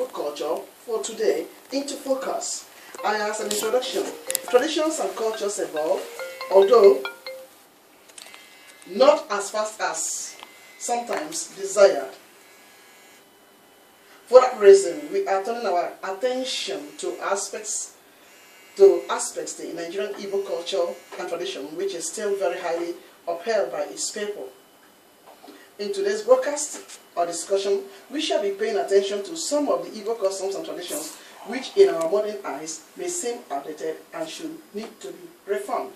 Igbo culture for today into focus. And as an introduction, traditions and cultures evolve, although not as fast as sometimes desired. For that reason, we are turning our attention to aspects in Nigerian Igbo culture and tradition, which is still very highly upheld by its people. In today's broadcast or discussion, we shall be paying attention to some of the Igbo customs and traditions which in our modern eyes may seem outdated and should need to be reformed.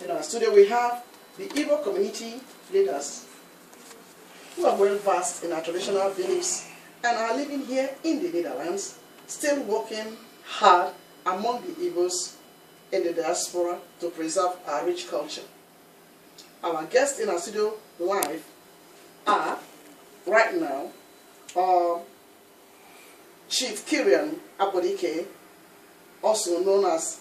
In our studio we have the Igbo community leaders who are well versed in our traditional beliefs and are living here in the Netherlands, still working hard among the Igbos in the diaspora to preserve our rich culture. Our guests in our studio live are, right now, Chief Kirian Abodike, also known as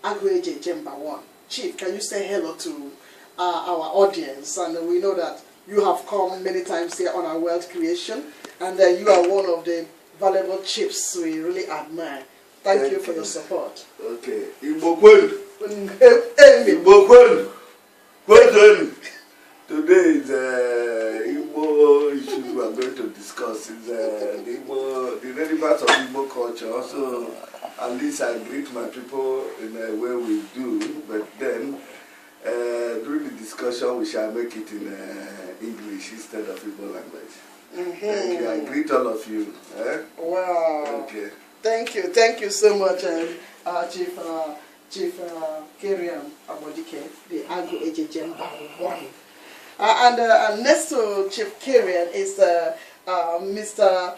Agweje Jemba 1. Chief, can you say hello to our audience? And we know that you have come many times here on our World Creation, and you are one of the valuable chiefs we really admire. Thank you for your support. Okay. Igbo kwenu. Igbo kwenu. Today is Igbo issues we are going to discuss. Is the relevance of Igbo culture. So at least I greet my people in a way we do, but then during the discussion we shall make it in English instead of Igbo language. Thank you. I greet all of you. Wow. Okay. Thank you so much, Chief Kirian Abodike, the Agweje Jemba 1. And next to Chief Kirian is Mr.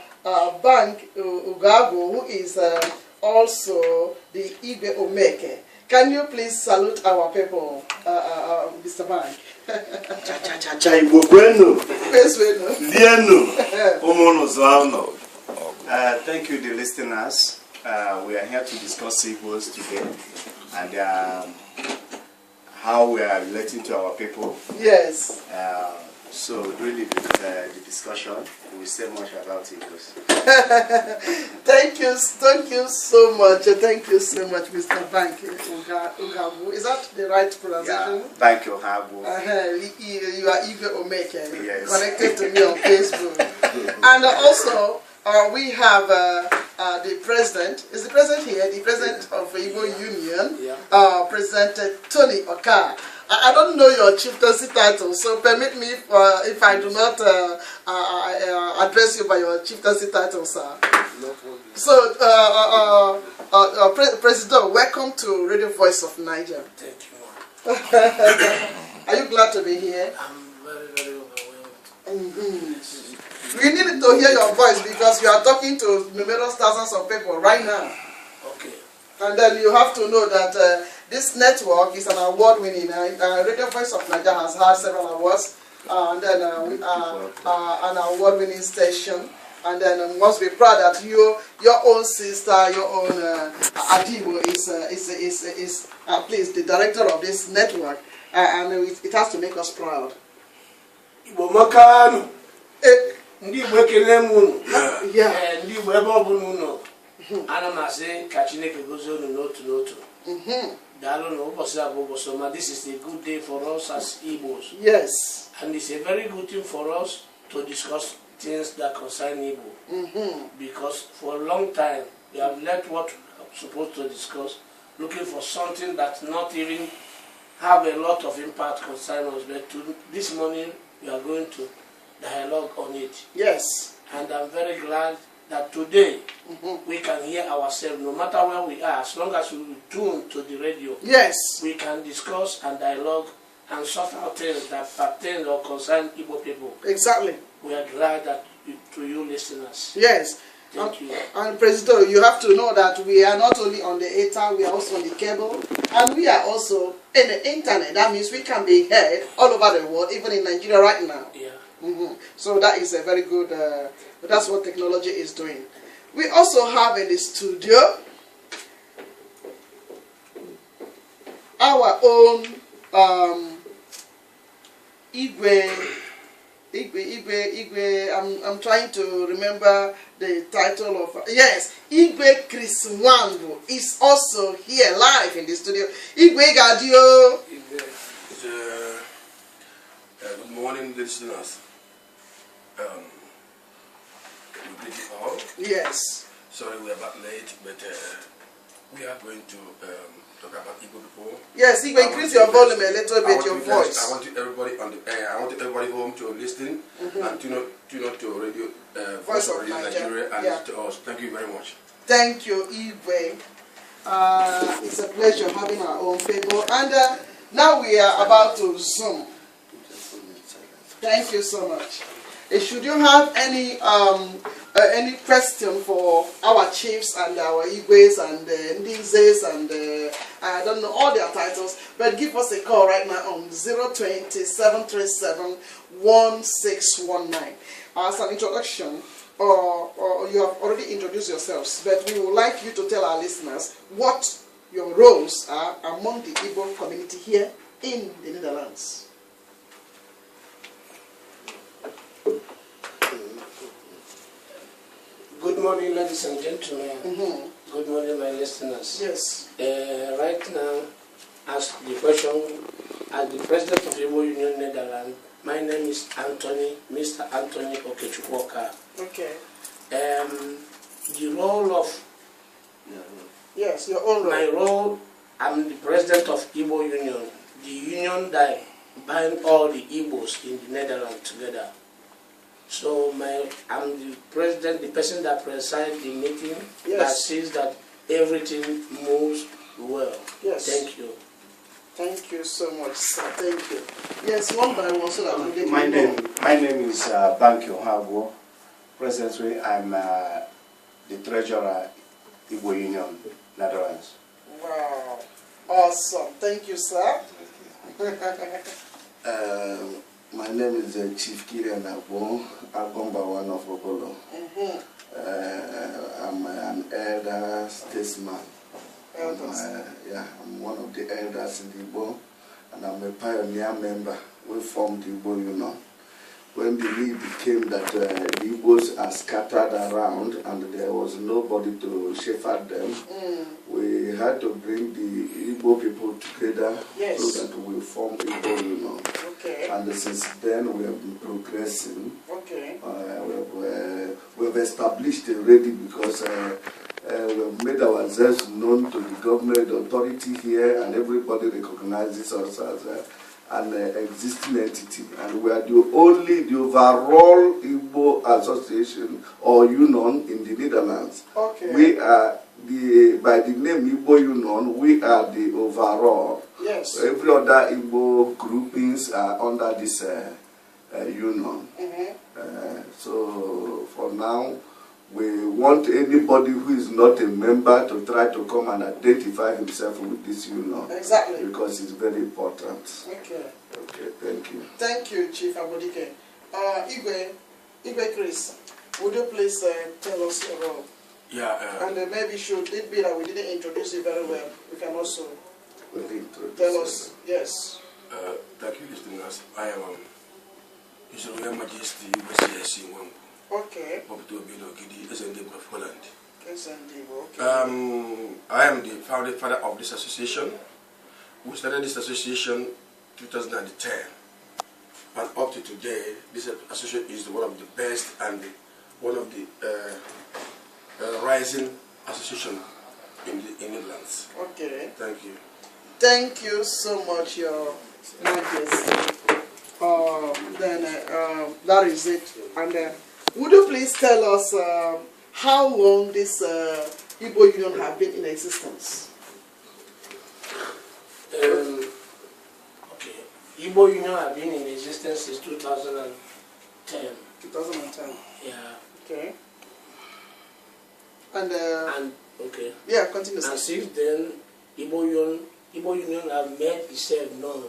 Bank Ugago, who is also the Igwe Omeke. Can you please salute our people, Mr. Bank? Thank you, the listeners. We are here to discuss Igbos today and how we are relating to our people. Yes. So really the discussion, we say much about Igbos. Thank you so much. Thank you so much, Mr. Bank Ugabu. Is that the right pronunciation? Yeah, Bank Ugabu. You are Igwe Omeke, yes. Connected to me on Facebook. And also, we have the president. Is the president here? The president of Igbo Union, yeah. President Tony Oka. I don't know your chieftaincy title, so permit me if I do not address you by your chieftaincy title, sir. No problem. So, President, welcome to Radio Voice of Naija. Thank you. Are you glad to be here? I'm very, very overwhelmed. We need to hear your voice because you are talking to numerous thousands of people right now. Okay. And then you have to know that this network is an award-winning. Radio Voice of Naija has had several awards, and then we are an award-winning station. And then we must be proud that your own sister, your own Adibo is please the director of this network, and it has to make us proud. Ndị Igbo ekele m unu. Ndị Igbo ebe ọ bụla unu ana m asị ka Chineke gozie unu n'otu n'otu. Daalụ na ụbọchị a bụ ụbọchị ọma. This is a good day for us as Igbos. Yes. And it's a very good thing for us to discuss things that concern Igbo. Because for a long time we have left what we're supposed to discuss, looking for something that not even have a lot of impact concerning us. But this morning we are going to dialogue on it. Yes. And I'm very glad that today we can hear ourselves no matter where we are, as long as we tune to the radio. Yes. We can discuss and dialogue and sort out things that pertain or concern Igbo people. Exactly. We are glad that to you listeners. Yes. Thank you. And President, you have to know that we are not only on the ether, we are also on the cable, and we are also in the internet. That means we can be heard all over the world, even in Nigeria right now. Yeah. So that is a very good, that's what technology is doing. We also have in the studio our own Igwe Igwe, I'm trying to remember the title of, yes, Igwe Chris Wangu is also here live in the studio. Igwe Gadio. Good morning, listeners. We greet you all. Yes. Sorry we are back late, but we are going to talk about Igbo people. Yes, Igwe, increase your volume a little bit, your voice. I want everybody on the air. I want everybody home to listen and tune out to Radio Voice of Nigeria and to us. Thank you very much. Thank you, Igwe. It's a pleasure having our own people. And now we are about to Zoom. Thank you so much. Should you have any question for our chiefs and our Igwes and Ndizes and I don't know all their titles, but give us a call right now on 020-737-1619. As an introduction, or you have already introduced yourselves, but we would like you to tell our listeners what your roles are among the Igbo community here in the Netherlands. Good morning, ladies and gentlemen. Good morning, my listeners. Yes. Right now, as the question, as the President of the Igbo Union Netherlands, my name is Mr. Anthony Okechukwoka. Okay. The role of... Yes, your own role. My role, I'm the President of Igbo Union, the union that binds all the Igbos in the Netherlands together. So I'm the president, the person that presides the meeting, that sees that everything moves well. Yes. Thank you. Thank you so much, sir. Thank you. Yes, one by one, so that we get my name is Bankyo Hagwo. Presently, I'm the treasurer, Igbo Union, Netherlands. Wow. Awesome. Thank you, sir. My name is Chief Kirian Agomba one of Obolo. I'm an elder statesman. I'm one of the elders in the Igbo, and I'm a pioneer member. We formed the Igbo Union. When the need came that the Igbos are scattered around and there was nobody to shepherd them, we had to bring the Igbo people together so that we form Igbo Union. Okay. And since then we have been progressing. Okay. We've established already because we've made ourselves known to the government authority here, and everybody recognizes us as an existing entity, and we are the overall Igbo association or union in the Netherlands. Okay. We are by the name Igbo Union, we are the overall. Yes. Every other Igbo groupings are under this union. So for now, we want anybody who is not a member to try to come and identify himself with this union. Exactly. Because it's very important. Okay. Okay, thank you. Thank you, Chief Abodike. Igwe Chris, would you please tell us your role? Yeah. And maybe should it be that we didn't introduce you very well, we can also tell us. Yes. Thank you, listeners. I am His Royal Majesty Okay. of Holland. Okay. I am the founding father of this association. We started this association 2010, and up to today, this association is one of the best and one of the rising association in the Netherlands. Okay. Thank you. Thank you so much, Your Majesty. That is it. And would you please tell us how long this Igbo Union have been in existence? Okay. Igbo Union have been in existence since 2010. 2010. Yeah. Okay. And okay. yeah, continue. And since then, Igbo Union have made itself known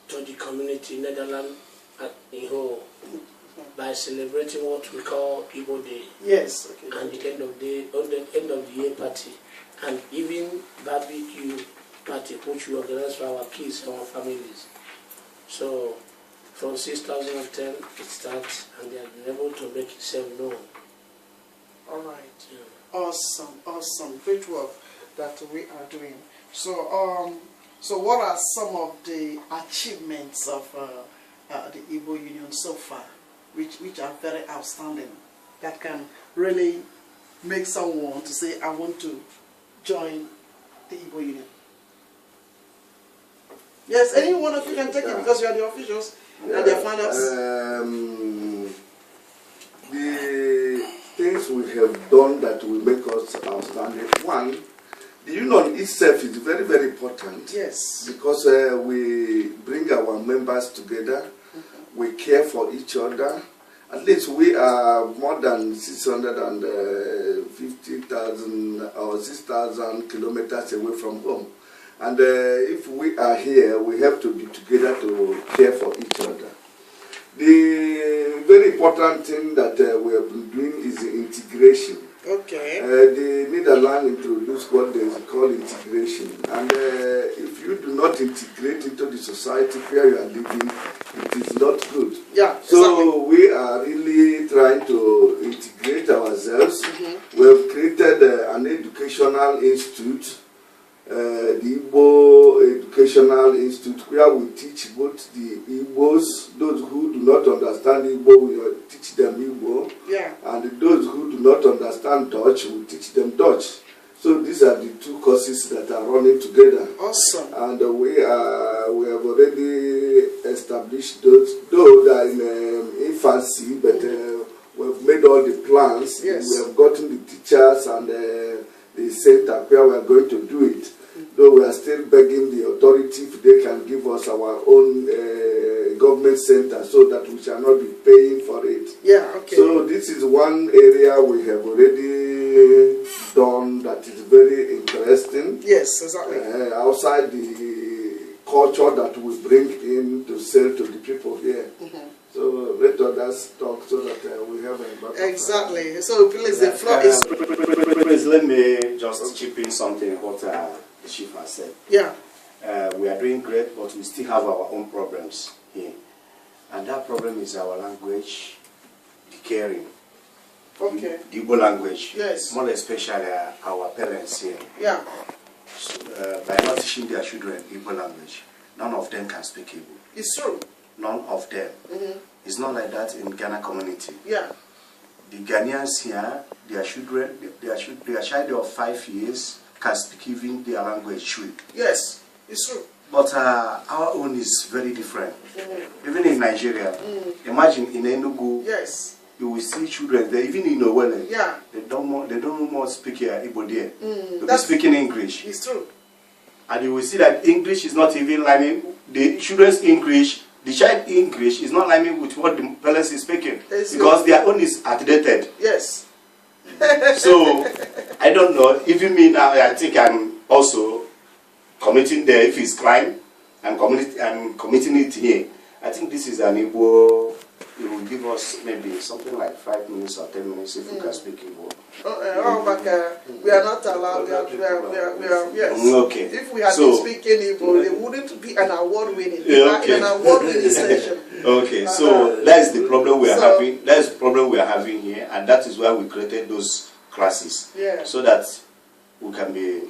to the community Netherlands in whole by celebrating what we call Igbo Day. Yes. Okay. And the end of the year party, and even barbecue party which we organize for our kids and our families. So from 2010 it starts, and they have been able to make itself known. All right. Yeah. Awesome, awesome, great work that we are doing. So, so what are some of the achievements of the Igbo Union so far, which are very outstanding, that can really make someone to say, I want to join the Igbo Union? Yes, any one of you can take it because you are the officials and the founders. The things we have done that will make us outstanding. One, the union itself is very, very important. Yes. Because we bring our members together, we care for each other. At least we are more than 650,000 or 6,000 kilometers away from home. And if we are here, we have to be together to care for each other. The very important thing that we have been doing is the integration. Okay. The Netherlands introduced what they call integration. And if you do not integrate into the society where you are living, it is not good. Yeah, so exactly. We are really trying to integrate ourselves. We have created an educational institute, the Igbo Educational Institute, where we teach both the Igbos, those who do not understand Igbo, we teach them Igbo, Yeah. and those who do not understand Dutch, we teach them Dutch. So these are the two courses that are running together. Awesome. And we have already established those, though they are in infancy, but we have made all the plans. Yes. We have gotten the teachers and the center where we are going to do it. Though we are still begging the authority if they can give us our own government center so that we shall not be paying for it. Yeah, okay. So this is one area we have already done that is very interesting. Yes, exactly. Outside the culture that we bring in to sell to the people here. So let others talk so that we have a lot. Exactly. So please, the floor is... Please let me just chip in something what the chief has said. Yeah. We are doing great, but we still have our own problems here. And that problem is our language, the caring. Okay. The Igbo language. Yes. More especially our parents here. Yeah. So, by not teaching their children Igbo language, none of them can speak Igbo. It's true. None of them. It's not like that in Ghana community. Yeah. The Ghanaians here, their children, their child of 5 years can speak even their language Shui. Yes, it's true. But our own is very different. Even in Nigeria, imagine in Enugu, Yes. you will see children there, even in Owele, Yeah. they don't know more speak Igbo there. They'll be That's- speaking English. It's true. And you will see that English is not even lining, the children's English, the child English is not lining with what the parents is speaking. Yes, because their own is outdated. Yes. So, I don't know, even me now, I think I'm also committing there, if it's crime, I'm committing it here. I think this is an Igbo, it will give us maybe something like 5 minutes or 10 minutes if we can speak Igbo. We are not allowed. Yes. Okay. If we had So- been speaking Igbo, it wouldn't be an award-winning. Yeah, okay. An award-winning session. Okay, so that is the problem we are So- having. That is the problem we are having here, and that is why we created those classes. Yeah. So that we can be,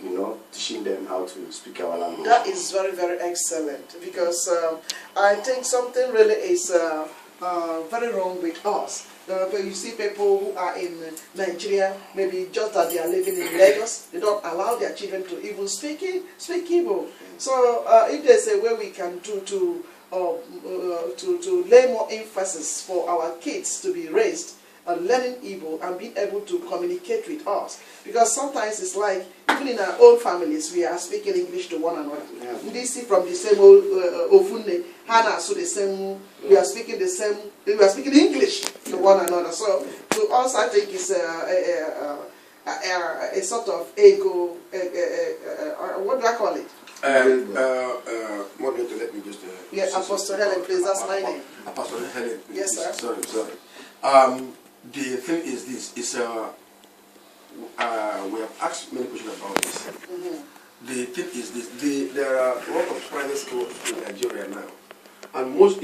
teaching them how to speak our language. That is very, very excellent, because I think something really is very wrong with us. You see people who are in Nigeria, maybe just that they are living in Lagos, they don't allow their children to even speak Igbo. So if there's a way we can do to lay more emphasis for our kids to be raised learning Igbo and being able to communicate with us, because sometimes it's like even in our own families we are speaking English to one another. They see from the same old Ofunne, Hannah, so the same. We are speaking the same. We are speaking English to one another. So to us, I think it's a sort of ego. What do I call it? Moderator, let me just... Yeah, Apostle Helen, please. That's my name. Apostle Helen, please. Yes, sir. Sorry. The thing is this, we have asked many questions about this. The thing is this, there are a lot of private schools in Nigeria now, and most